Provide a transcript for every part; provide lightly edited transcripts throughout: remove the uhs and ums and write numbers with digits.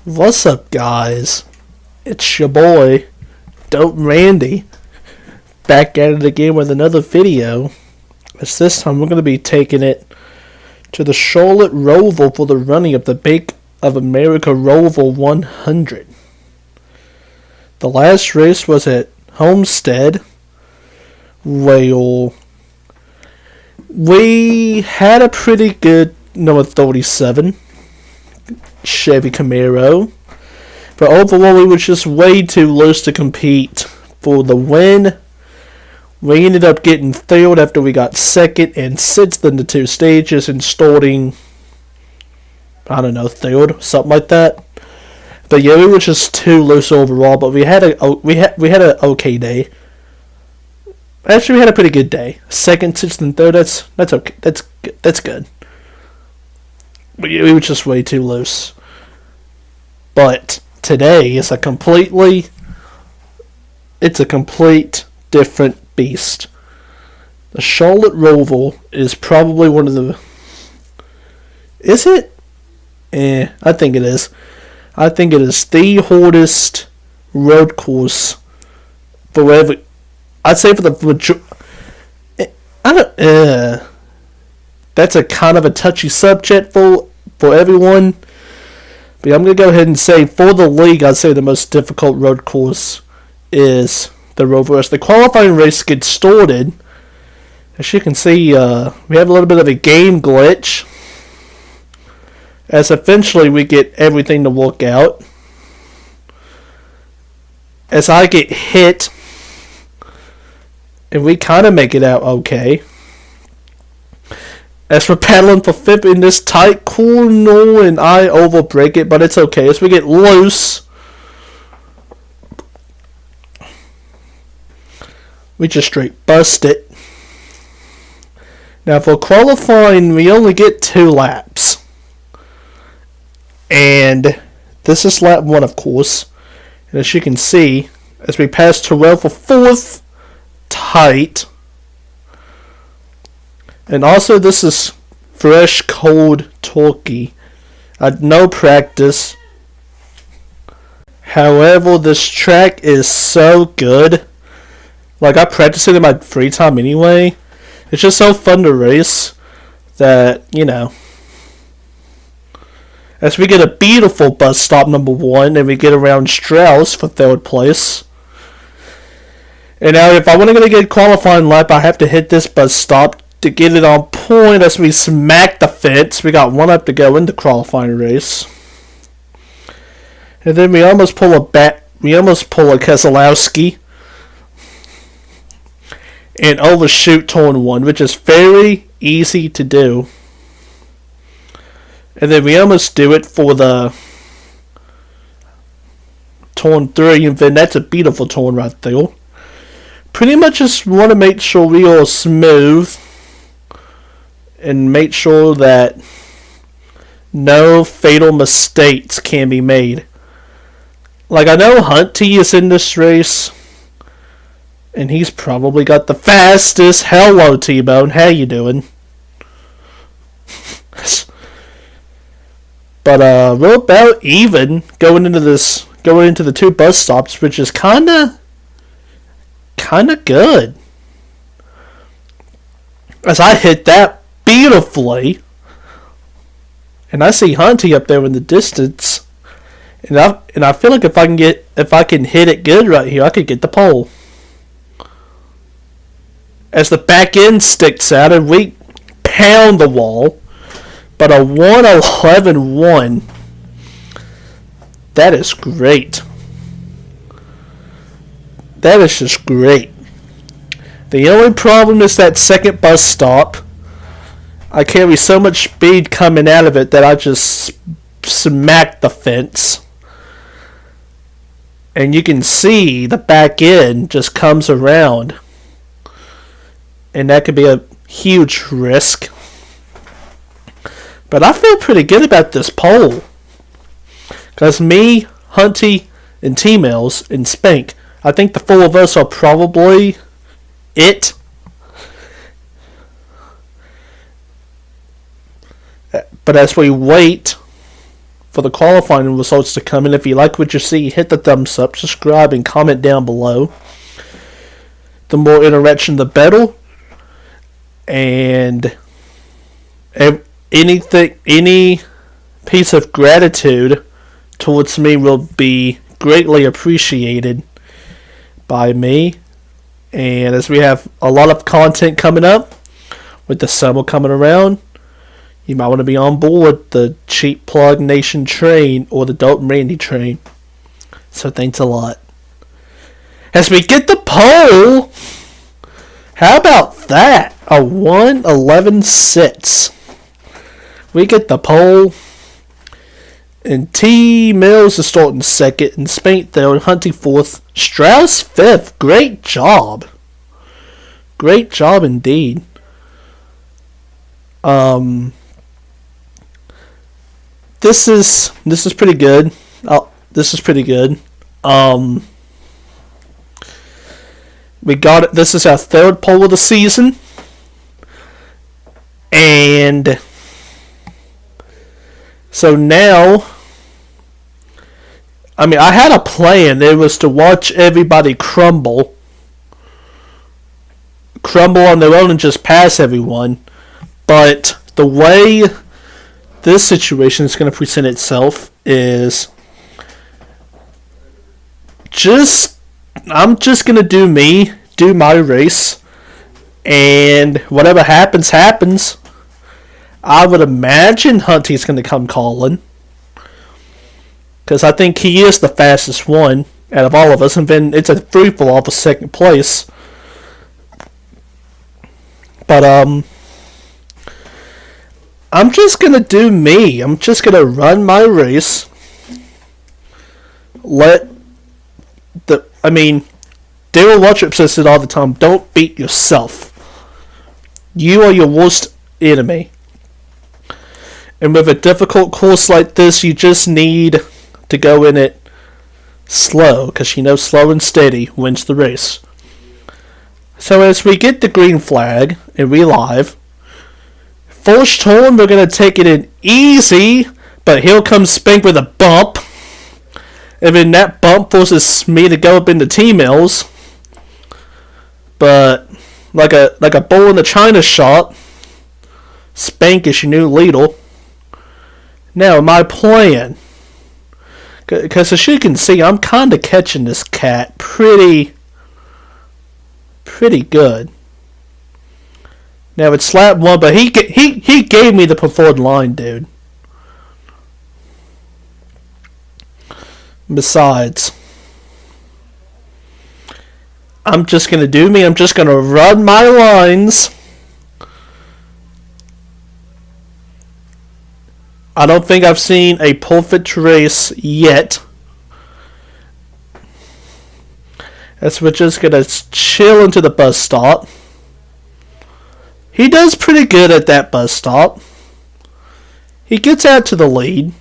What's up, guys? It's your boy, Dope Randy, back at it again with another video. As this time we're going to be taking it to the Charlotte Roval for the running of the Bank of America Roval 100. The last race was at Homestead. Well, we had a pretty good number 37 Chevy Camaro, but overall we were just way too loose to compete for the win. We ended up getting third after we got second and sixth in the two stages and starting, I don't know, third, something like that. But yeah, we were just too loose overall. But we had an okay day. Actually, we had a pretty good day. Second, sixth, and third. That's okay. That's good. But yeah, we were just way too loose. But today is a complete different beast. The Charlotte Roval is probably one of the... Is it? I think it is. I think it is the hardest road course for every... I'd say for the... That's a kind of a touchy subject for everyone. But I'm going to go ahead and say, for the league, I'd say the most difficult road course is the Roval. As the qualifying race gets started, as you can see, we have a little bit of a game glitch. As eventually we get everything to work out. As I get hit, and we kind of make it out okay. As we're paddling for fifth in this tight corner, and I overbreak it, but it's okay. As we get loose, we just straight bust it. Now for qualifying, we only get 2 laps. And this is lap 1, of course. And as you can see, as we pass Terrell for 4th, tight. And also, this is fresh, cold turkey. I had no practice. However, this track is so good. Like, I practice it in my free time anyway. It's just so fun to race that, you know. As we get a beautiful bus stop number 1, and we get around Strauss for 3rd place. And now, if I want to get a qualifying lap, I have to hit this bus stop to get it on point as we smack the fence. We got 1 up to go in the qualifying race. And then we almost pull a Keselowski and overshoot turn 1, which is very easy to do. And then we almost do it for the turn 3, and then that's a beautiful turn right there. Pretty much just want to make sure we are smooth and make sure that no fatal mistakes can be made. Like, I know Hunty is in this race, and he's probably got the fastest. Hello, T-Bone. How you doing? But we're about even going into the 2 bus stops, which is kinda good. As I hit that beautifully, and I see Hunty up there in the distance, and I feel like if I can hit it good right here, I could get the pole. As the back end sticks out and we pound the wall, but a 1:11.1, that is great. That is just great. The only problem is that second bus stop. I carry so much speed coming out of it that I just smacked the fence. And you can see the back end just comes around. And that could be a huge risk. But I feel pretty good about this pole. Because me, Hunty, and T-Mills, and Spank, I think the 4 of us are probably it. But as we wait for the qualifying results to come in. If you like what you see, hit the thumbs up, subscribe, and comment down below. The more interaction, the better. And any piece of gratitude towards me will be greatly appreciated by me. And as we have a lot of content coming up with the summer coming around, you might want to be on board the Cheap Plug Nation train or the Dalton Randy train. So thanks a lot. As we get the poll, how about that? A 1-11-6. We get the pole. And T. Mills is starting second. And Spank third. Hunting fourth. Strauss fifth. Great job. Great job indeed. This is pretty good. This is pretty good. We got it. This is our third pole of the season. And so now, I mean, I had a plan. It was to watch everybody crumble on their own and just pass everyone. But the way this situation is going to present itself is I'm just going to do me, do my race, and whatever happens, happens. I would imagine Hunty's going to come calling, because I think he is the fastest one out of all of us, and then it's a free-for-all for second place. But, I'm just going to do me. I'm just going to run my race. Daryl Wattrip says it all the time, don't beat yourself. You are your worst enemy. And with a difficult course like this, you just need to go in it slow, because slow and steady wins the race. So as we get the green flag and we live, first turn we're going to take it in easy, but here comes Spank with a bump. And then that bump forces me to go up into T-Mills. But like a bull in the China shop, Spank is your new leader. Now my plan, because as you can see, I'm kind of catching this cat pretty good. Now it's lap one, but he gave me the preferred line, dude. Besides, I'm just going to do me. I'm just going to run my lines. I don't think I've seen a perfect race yet. As we're just going to chill into the bus stop. He does pretty good at that bus stop. He gets out to the lead.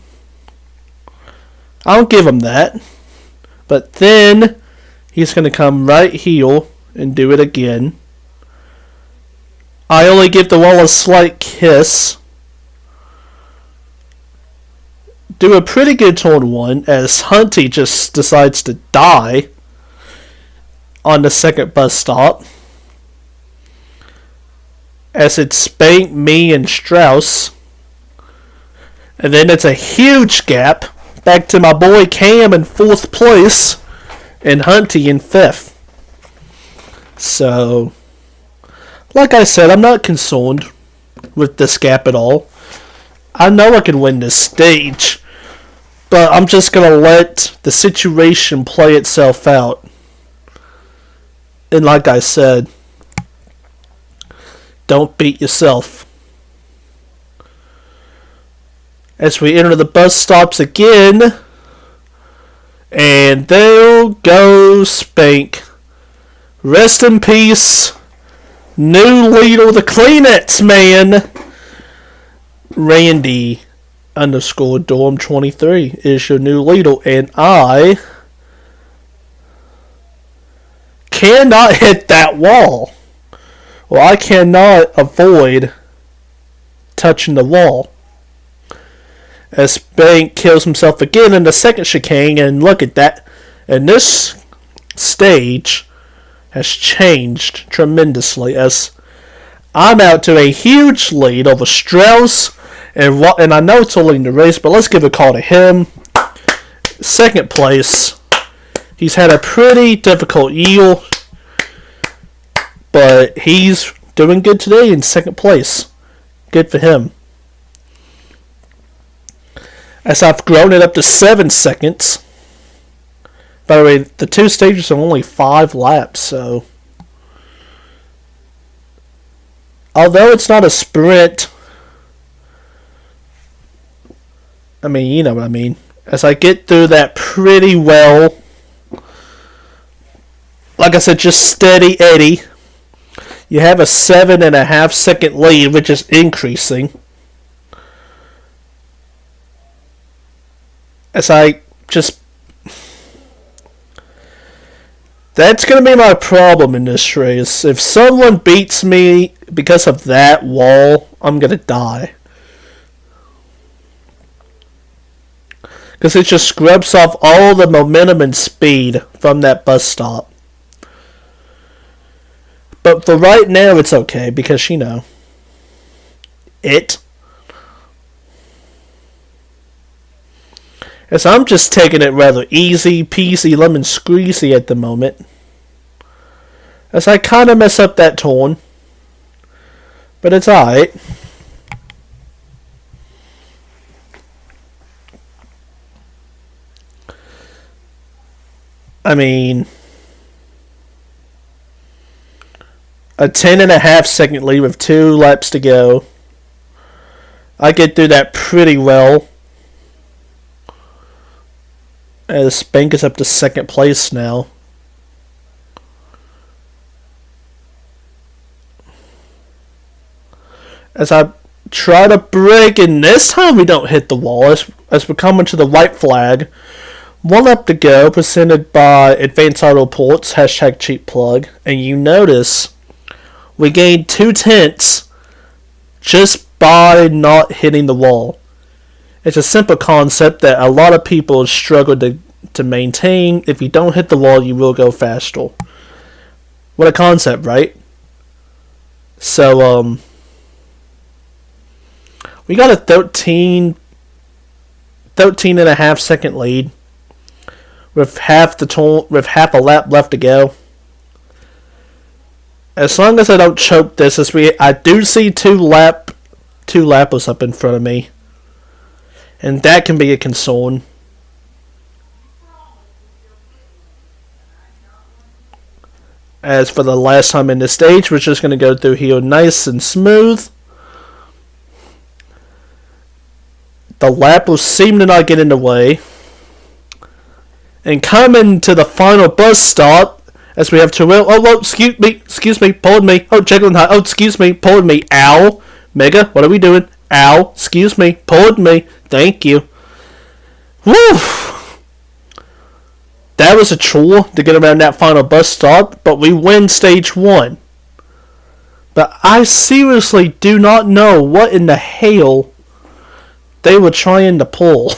I'll give him that. But then he's going to come right here and do it again. I only give the wall a slight kiss. Do a pretty good turn one as Hunty just decides to die on the second bus stop. As it spanked me and Strauss. And then it's a huge gap back to my boy Cam in 4th place and Hunty in 5th. So, like I said, I'm not concerned with this gap at all. I know I can win this stage, but I'm just going to let the situation play itself out. And like I said, don't beat yourself. As we enter the bus stops again, and there goes Spank. Rest in peace, new leader, the Kleenex man. Randy _ Dorm 23 is your new leader, and I cannot hit that wall. Well, I cannot avoid touching the wall. as Bank kills himself again in the second chicane, and look at that. And this stage has changed tremendously as I'm out to a huge lead over Strauss, and I know it's only in the race, but let's give a call to him. Second place. He's had a pretty difficult year, but he's doing good today in second place. Good for him. As I've grown it up to 7 seconds. By the way, the 2 stages are only 5 laps, so although it's not a sprint, I mean, you know what I mean. As I get through that pretty well, like I said, just steady Eddie. You have a 7.5 second lead, which is increasing. As I just... That's going to be my problem in this race. If someone beats me because of that wall, I'm going to die. Because it just scrubs off all the momentum and speed from that bus stop. But for right now, it's okay because, you know, as I'm just taking it rather easy peasy lemon squeezy at the moment. As I kind of mess up that turn. But it's alright. I mean, a 10.5 second lead with 2 laps to go. I get through that pretty well. As Bank is up to second place now. As I try to brake, and this time we don't hit the wall as we're coming to the white flag. 1 lap to go, presented by Advanced Auto Ports, hashtag cheap plug. And you notice we gained 2/10 just by not hitting the wall. It's a simple concept that a lot of people struggle to maintain. If you don't hit the wall, you will go faster. What a concept, right? So, we got a 13.5 second lead with half a lap left to go. As long as I don't choke this, I do see two lappers up in front of me. And that can be a concern. As for the last time in this stage, we're just going to go through here nice and smooth. The lappers seem to not get in the way. And coming to the final bus stop, as we have to excuse me, pardon me. Oh, Jekyll and Hyde. Oh, excuse me, pardon me. Ow. Mega, what are we doing? Ow, excuse me, pardon me. Thank you. Woo! That was a chore to get around that final bus stop, but we win stage 1. But I seriously do not know what in the hell they were trying to pull.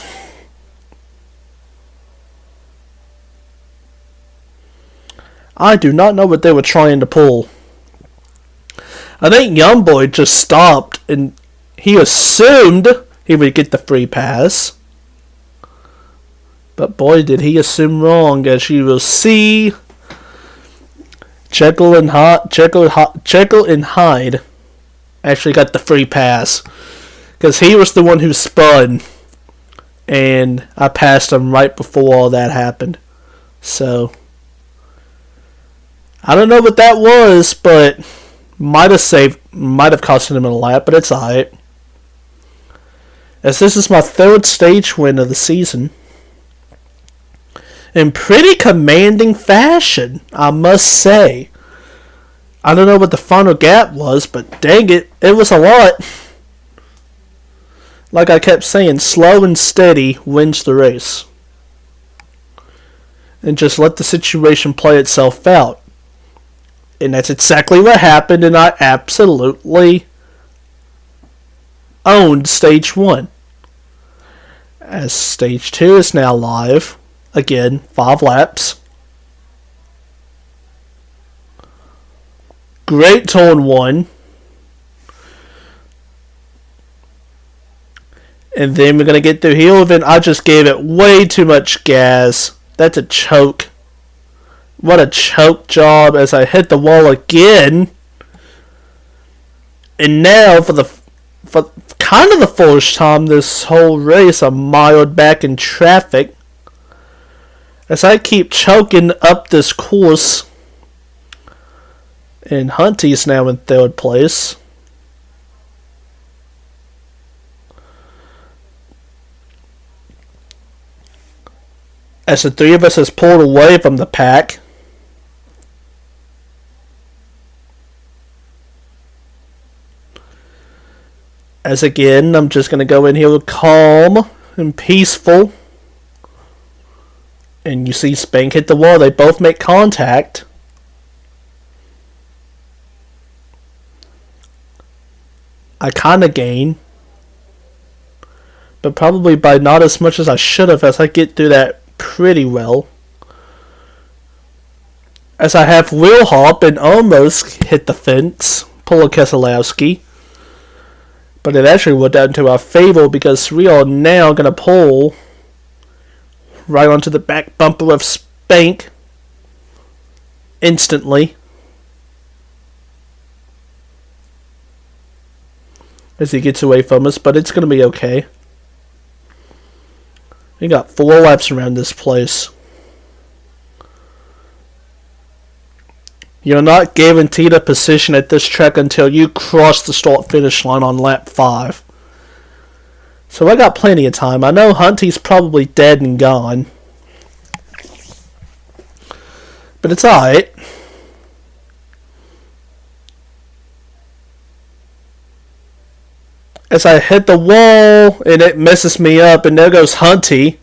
I do not know what they were trying to pull. I think Youngboy just stopped and he assumed he would get the free pass. But boy, did he assume wrong, as you will see. Jekyll and Hyde actually got the free pass. Because he was the one who spun. And I passed him right before all that happened. So I don't know what that was, but might have cost him a lap, but it's alright. As this is my 3rd stage win of the season. In pretty commanding fashion, I must say. I don't know what the final gap was, but dang it, it was a lot. Like I kept saying, slow and steady wins the race. And just let the situation play itself out. And that's exactly what happened, and I absolutely owned stage 1. As stage 2 is now live. Again, 5 laps. Great turn 1. And then we're going to get through here. Then I just gave it way too much gas. That's a choke. What a choke job as I hit the wall again. And now for kind of the first time this whole race, I'm mired back in traffic. As I keep choking up this course. And Hunty's now in 3rd place. As the 3 of us has pulled away from the pack. As again, I'm just going to go in here with calm and peaceful. And you see Spank hit the wall. They both make contact. I kind of gain. But probably by not as much as I should have, as I get through that pretty well. As I have wheel hop and almost hit the fence, Polo Keselowski. But it actually went down to our favor because we are now going to pull right onto the back bumper of Spank instantly. As he gets away from us, but it's going to be okay. We got 4 laps around this place. You're not guaranteed a position at this track until you cross the start-finish line on lap 5. So I got plenty of time. I know Hunty's probably dead and gone. But it's alright. As I hit the wall and it messes me up, and there goes Hunty.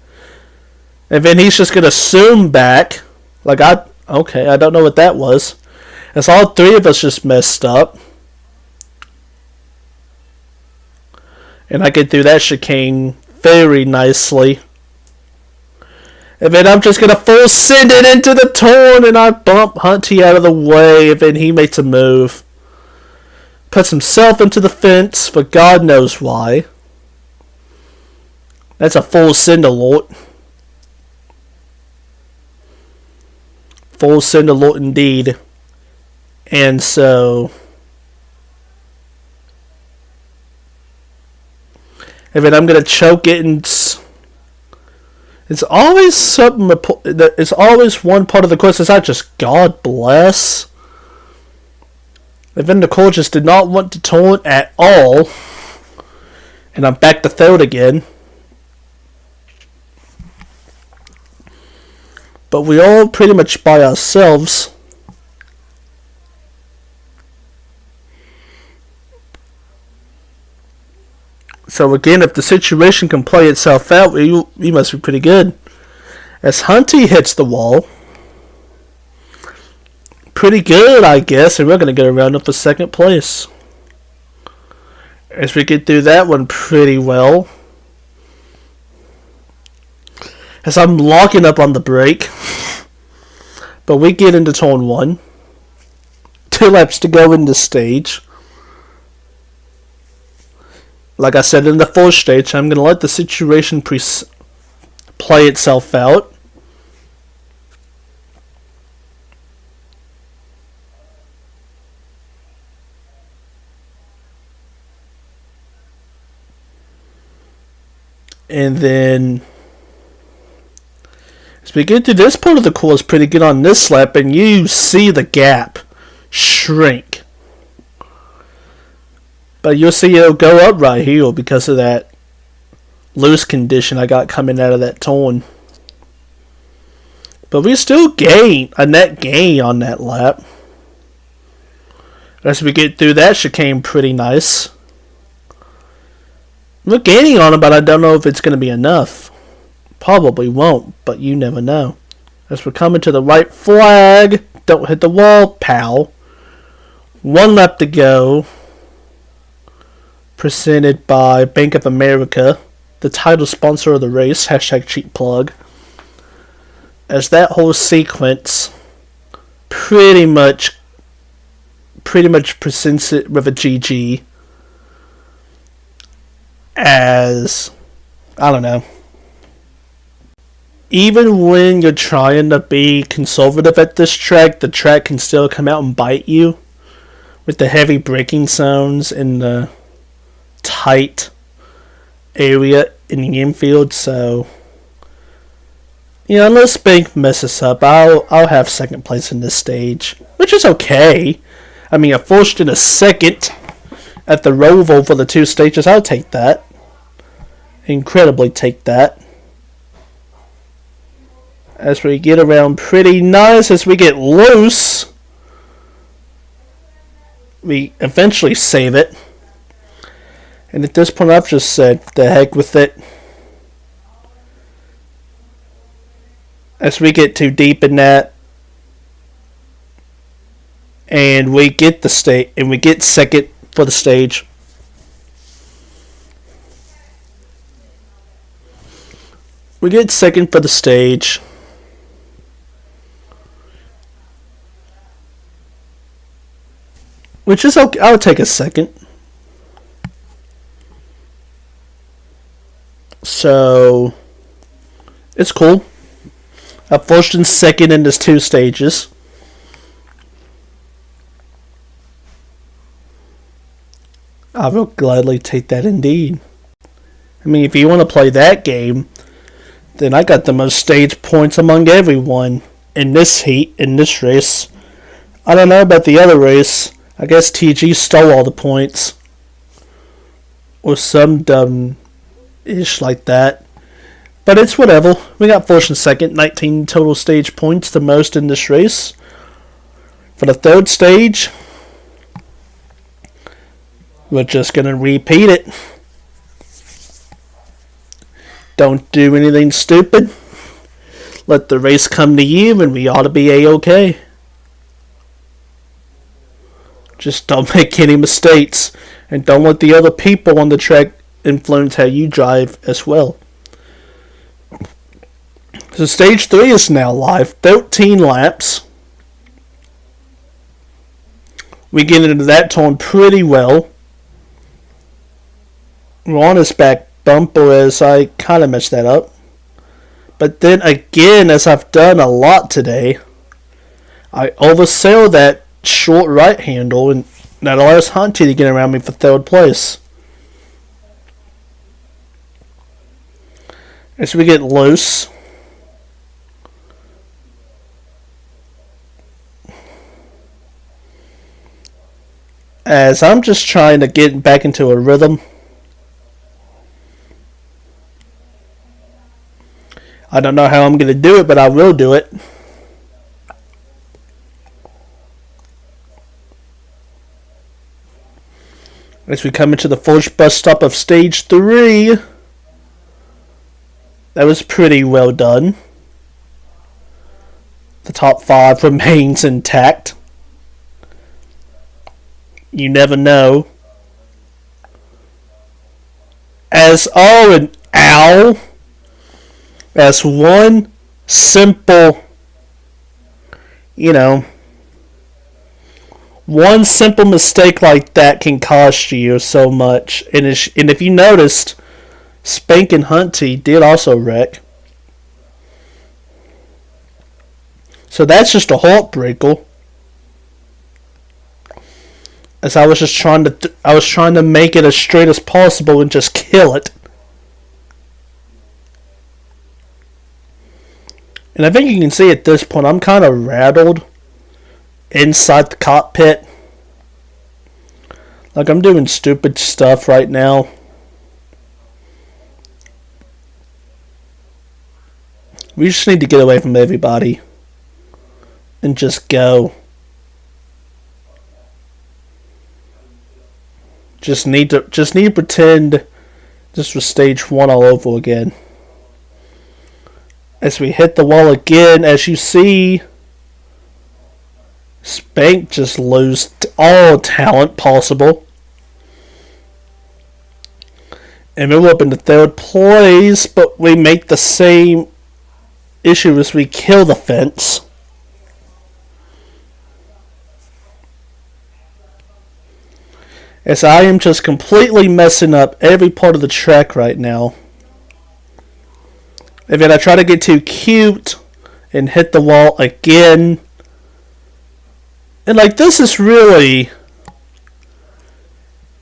And then he's just going to zoom back. Okay, I don't know what that was. As all 3 of us just messed up. And I get through that chicane very nicely. And then I'm just going to full send it into the turn, and I bump Hunty out of the way, and then he makes a move. Puts himself into the fence for God knows why. That's a full send alert. Full send alert indeed. And so... And then I'm going to choke it, and it's always something... It's always one part of the course that's just God bless... And then the car just did not want to turn at all. And I'm back to 3rd again. But we're all pretty much by ourselves. So again, if the situation can play itself out, we must be pretty good. As Hunty hits the wall. Pretty good, I guess, and we're going to get a round up for 2nd place. As we get through that one pretty well. As I'm locking up on the brake. But we get into turn 1. 2 laps to go in the stage. Like I said in the 4th stage, I'm going to let the situation play itself out. And then, as we get to this part of the course pretty good on this lap, and you see the gap shrink. But you'll see it'll go up right here because of that loose condition I got coming out of that turn. But we still gain a net gain on that lap. As we get through that chicane pretty nice. We're gaining on it, but I don't know if it's going to be enough. Probably won't, but you never know. As we're coming to the right flag. Don't hit the wall, pal. 1 lap to go. Presented by Bank of America. the title sponsor of the race, hashtag cheap plug, as that whole sequence pretty much presents it with a GG, as, I don't know, even when you're trying to be conservative at this track, the track can still come out and bite you with the heavy braking zones in the tight area in the infield. So, you know, unless Bank messes up, I'll have second place in this stage, which is okay. I mean, I forced in a second at the Roval for the 2 stages. I'll take that. Incredibly take that. As we get around pretty nice, as we get loose, we eventually save it. And at this point, I've just said, the heck with it. As we get too deep in that, and we get second for the stage. We get second for the stage. Which is okay. I'll take a second. So, it's cool. I first and second in this 2 stages. I will gladly take that indeed. I mean, if you want to play that game, then I got the most stage points among everyone in this heat, in this race. I don't know about the other race. I guess TG stole all the points. Or some dumb-ish like that. But it's whatever. We got first and second, 19 total stage points, the most in this race. For the 3rd stage, we're just going to repeat it. Don't do anything stupid. Let the race come to you, and we ought to be A-okay. Just don't make any mistakes, and don't let the other people on the track influence how you drive as well. So stage 3 is now live, 13 laps. We get into that turn pretty well. We're on his back bumper, as I kind of messed that up. But then again, as I've done a lot today, I oversail that short right handle, and that allows Hunty to get around me for 3rd place. As we get loose, as I'm just trying to get back into a rhythm. I don't know how I'm going to do it, but I will do it. As we come into the first bus stop of stage 3, that was pretty well done. The top 5 remains intact. You never know. As one simple, one simple mistake like that can cost you so much. And if you noticed, Spank and Hunty did also wreck. So that's just a heartbreaker. As I was just trying to make it as straight as possible and just kill it. And I think you can see at this point, I'm kind of rattled inside the cockpit. Like, I'm doing stupid stuff right now. We just need to get away from everybody and just go. Just need to pretend this was stage 1 all over again. As we hit the wall again, as you see, Spank just lose all talent possible. And we move up into third place, but we make the same issue as we kill the fence. As I am just completely messing up every part of the track right now. And then I try to get too cute and hit the wall again. And like this is really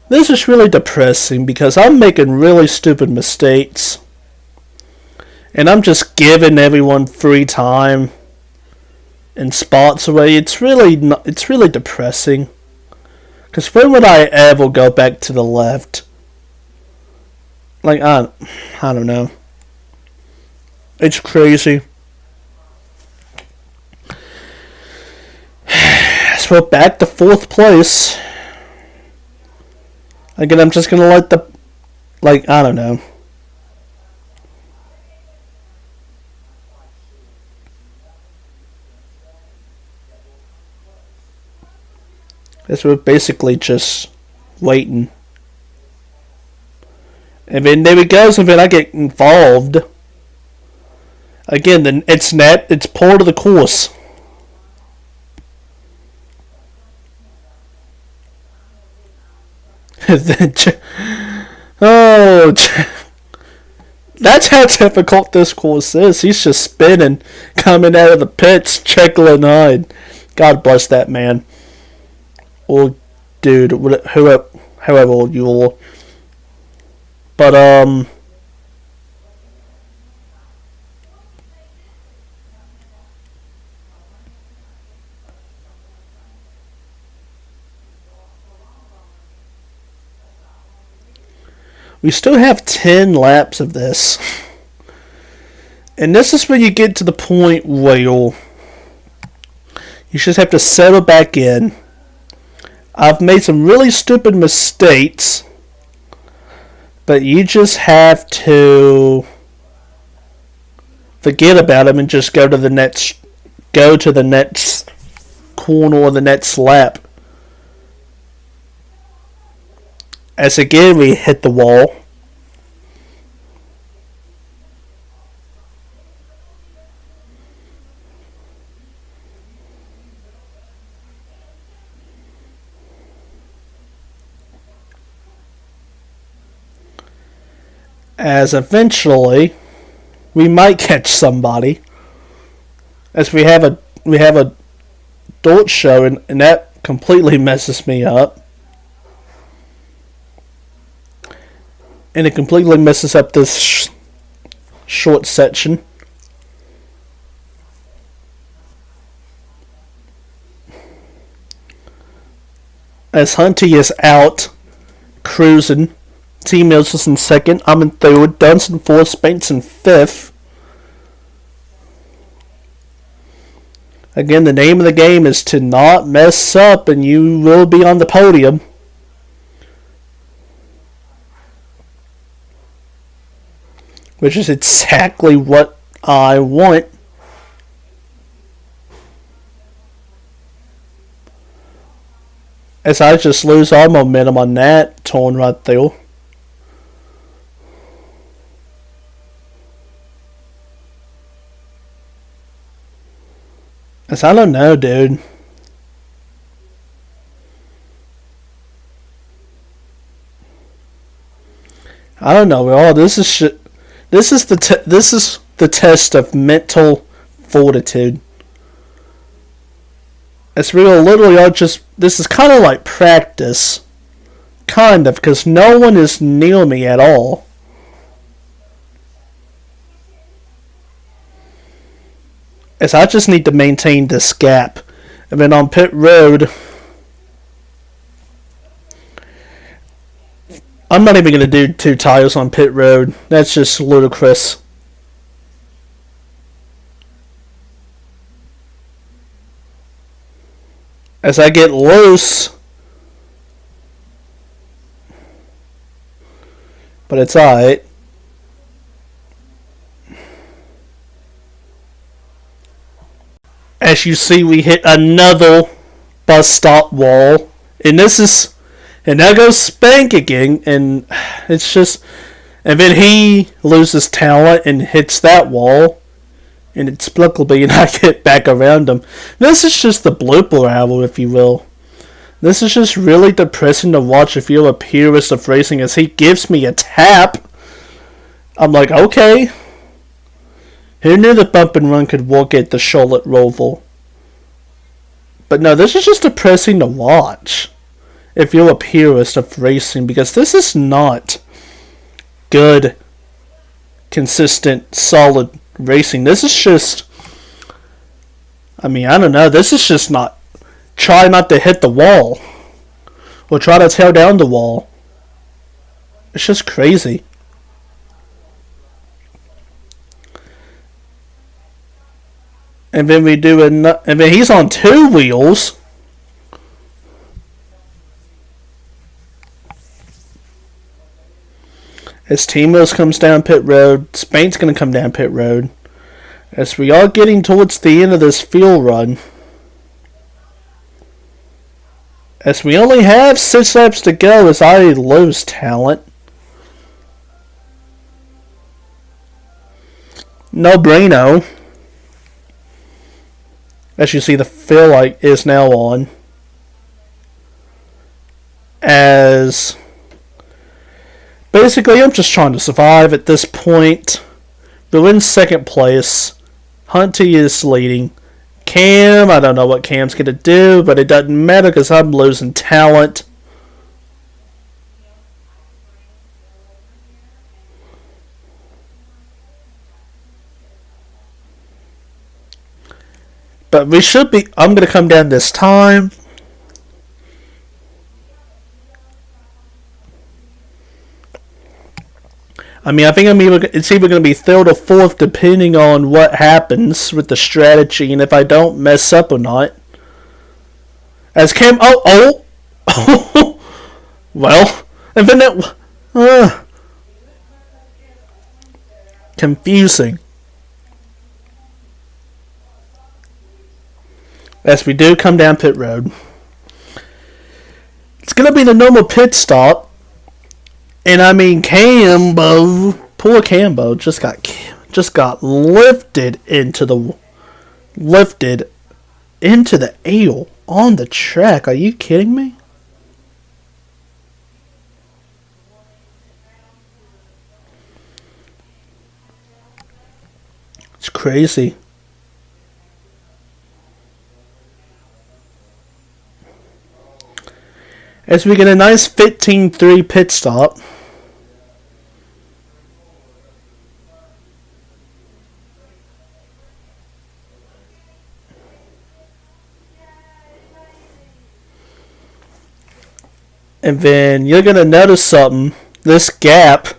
depressing because I'm making really stupid mistakes. And I'm just giving everyone free time and spots away. It's really depressing. Because when would I ever go back to the left? Like, I don't know. It's crazy. So we're back to fourth place. Again, I'm just going to let the... Like, I don't know. Guess we're basically just waiting. And then there it goes, and then I get involved. Again, then it's part of the course. Oh, that's how difficult this course is. He's just spinning, coming out of the pits, Jekyll and Hyde. God bless that man. Or dude, however old you are. But we still have 10 laps of this. And this is when you get to the point where you just have to settle back in. I've made some really stupid mistakes, but you just have to forget about them and just go to the next corner or the next lap. As again we hit the wall. As eventually we might catch somebody, as we have a dirt show, and that completely messes me up, and it completely messes up this short section. As Hunty is out cruising. T Mills is in second. I'm in third. Dunst in fourth. Spence in fifth. Again, the name of the game is to not mess up, and you will be on the podium. Which is exactly what I want. As I just lose all momentum on that turn right there. As I don't know, dude. I don't know. Oh, this is shit. This is the test of mental fortitude. It's real. Literally, this is kind of like practice, kind of, because no one is near me at all. As I just need to maintain this gap. And then on pit road, I'm not even going to do 2 tires on pit road. That's just ludicrous. As I get loose, but it's alright. As you see, we hit another bus stop wall, and now goes Spank again, and it's just And then he loses talent and hits that wall. And inexplicably, and I get back around him. This is just the blooper album, if you will. This is just really depressing to watch if you're a purist of racing, as he gives me a tap. I'm like, okay. Who knew the bump and run could work at the Charlotte Roval? But no, this is just depressing to watch if you're a purist of racing, because this is not good, consistent, solid racing. This is just, I don't know, this is just not, try not to hit the wall, or try to tear down the wall. It's just crazy. And then we do and then he's on two wheels. As T-Mills comes down pit road, Spank's going to come down pit road. As we are getting towards the end of this field run. As we only have 6 laps to go, as I lose talent. No bueno. As you see, the fill light is now on. As basically, I'm just trying to survive at this point. But in second place, Hunty is leading. Cam, I don't know what Cam's going to do, but it doesn't matter because I'm losing talent. But we should be, I'm going to come down this time. I think it's either going to be third or fourth depending on what happens with the strategy and if I don't mess up or not. As Cam, well, and then that, confusing. As we do come down pit road. It's going to be the normal pit stop. And Cambo, poor Cambo, just got lifted into the aisle on the track. Are you kidding me? It's crazy. As we get a nice 15-3 pit stop. And then you're going to notice something. This gap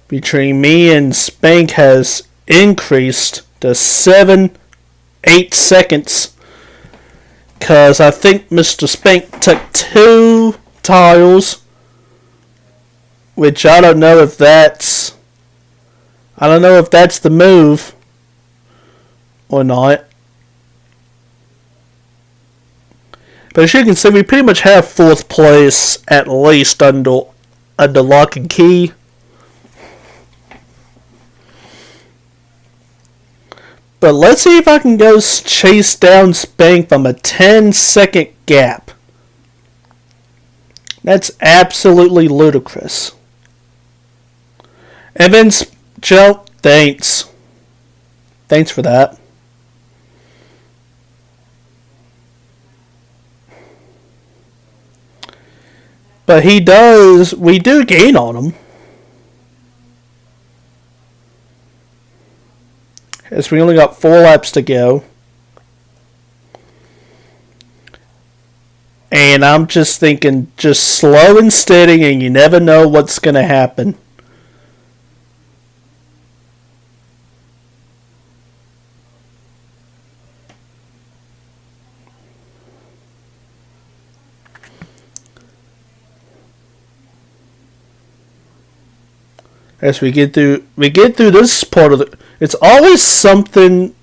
between me and Spank has increased to 7-8 seconds. Because I think Mr. Spank took 2 tiles. Which I don't know if that's the move or not. But as you can see, we pretty much have 4th place at least under lock and key. But let's see if I can go chase down Spank from a 10-second gap. That's absolutely ludicrous. And then Joe, thanks. Thanks for that. But we do gain on him. As we only got 4 laps to go. And I'm just thinking, just slow and steady, and you never know what's going to happen. As we get through this part of the, it's always something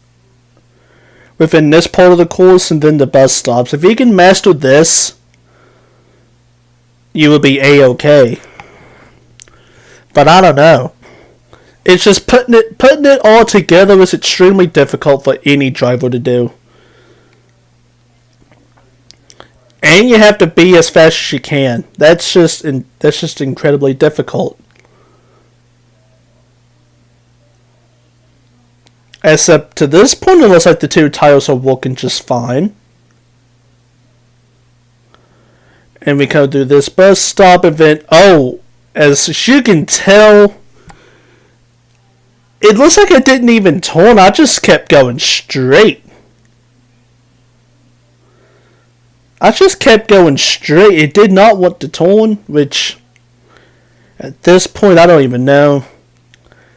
within this part of the course and then the bus stops. If you can master this, you will be A-okay. But I don't know. It's just putting it all together is extremely difficult for any driver to do. And you have to be as fast as you can. That's just incredibly difficult. As up to this point, it looks like the two tires are working just fine. And we come through this bus stop event. Oh, as you can tell, it looks like it didn't even turn. I just kept going straight. It did not want to turn, which at this point I don't even know.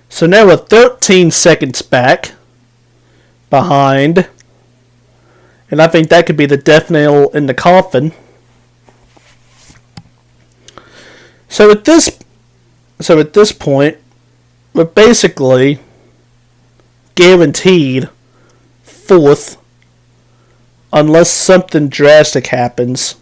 So now we're 13 seconds behind. And I think that could be the death nail in the coffin. So at this point, we're basically guaranteed fourth unless something drastic happens.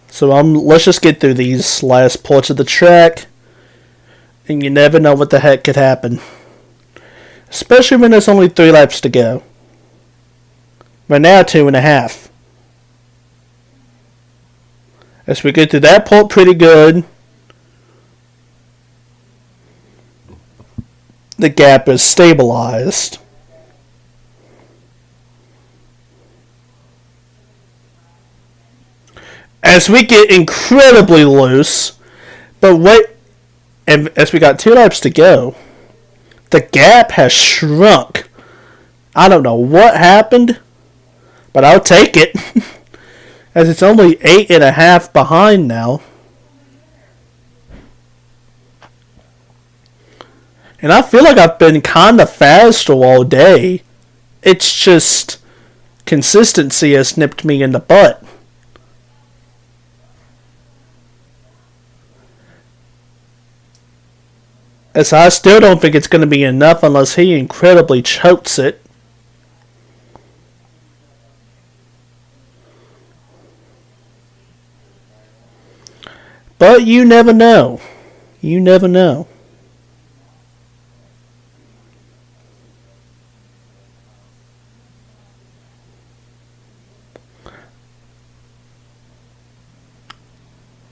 So let's just get through these last parts of the track, and you never know what the heck could happen. Especially when there's only 3 laps to go. Right now, 2.5. As we get through that part pretty good. The gap is stabilized. As we get incredibly loose, but wait, and as we got 2 laps to go, the gap has shrunk. I don't know what happened, but I'll take it. As it's only 8.5 behind now. And I feel like I've been kind of faster all day. It's just consistency has nipped me in the butt. As I still don't think it's going to be enough unless he incredibly chokes it. But you never know. You never know.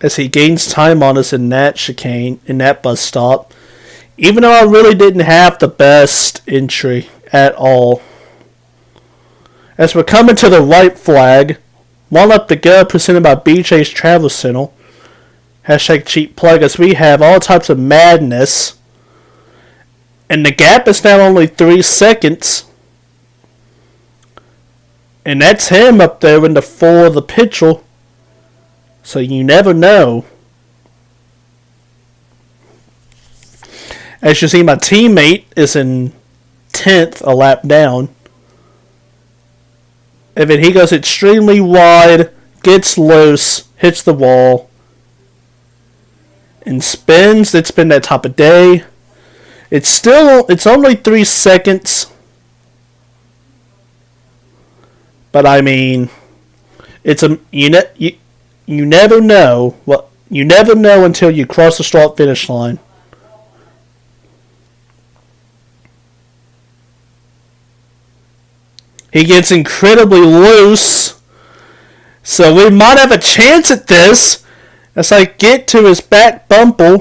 As he gains time on us in that chicane, in that bus stop. Even though I really didn't have the best entry at all. As we're coming to the white flag, 1 lap to go, presented by BJ's Travel Center. Hashtag cheap plug, as we have all types of madness. And the gap is now only 3 seconds. And that's him up there in the 4 of the picture. So you never know. As you see, my teammate is in 10th, a lap down. And then he goes extremely wide, gets loose, hits the wall, and spins. It's been that type of day. It's only 3 seconds. But I mean, you never know. Well, you never know until you cross the start finish line. He gets incredibly loose. So we might have a chance at this. As I get to his back bumper,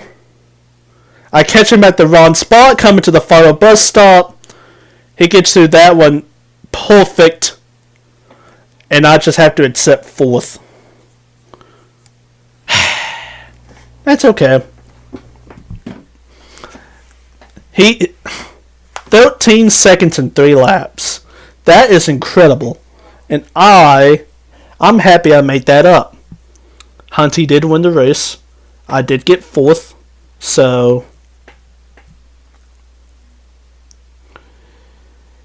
I catch him at the wrong spot, coming to the final bus stop. He gets through that one perfect. And I just have to accept 4th. That's okay. 13 seconds and 3 laps. That is incredible. And I'm happy I made that up. Hunty did win the race. I did get 4th. So,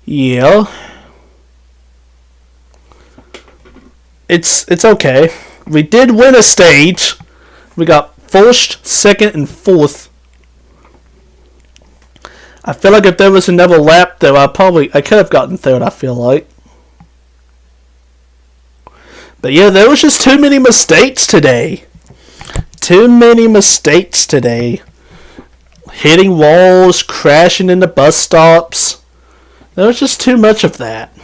yeah. It's okay. We did win a stage. We got 1st, 2nd, and 4th. I feel like if there was another lap though, I could have gotten 3rd, I feel like. But yeah, there was just too many mistakes today. Too many mistakes today. Hitting walls, crashing into bus stops. There was just too much of that.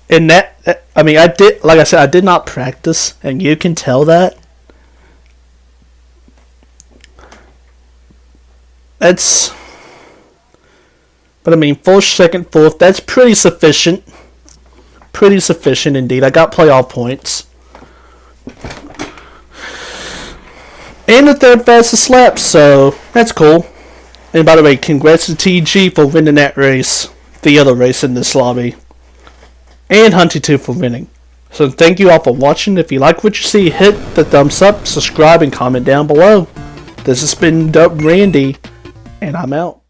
And that, I mean, like I said, I did not practice, and you can tell that. But I mean, first, second, fourth, that's pretty sufficient. Pretty sufficient indeed. I got playoff points. And the third fastest lap, so that's cool. And by the way, congrats to TG for winning that race. The other race in this lobby. And Hunty2 for winning. So thank you all for watching. If you like what you see, hit the thumbs up, subscribe, and comment down below. This has been Randy, and I'm out.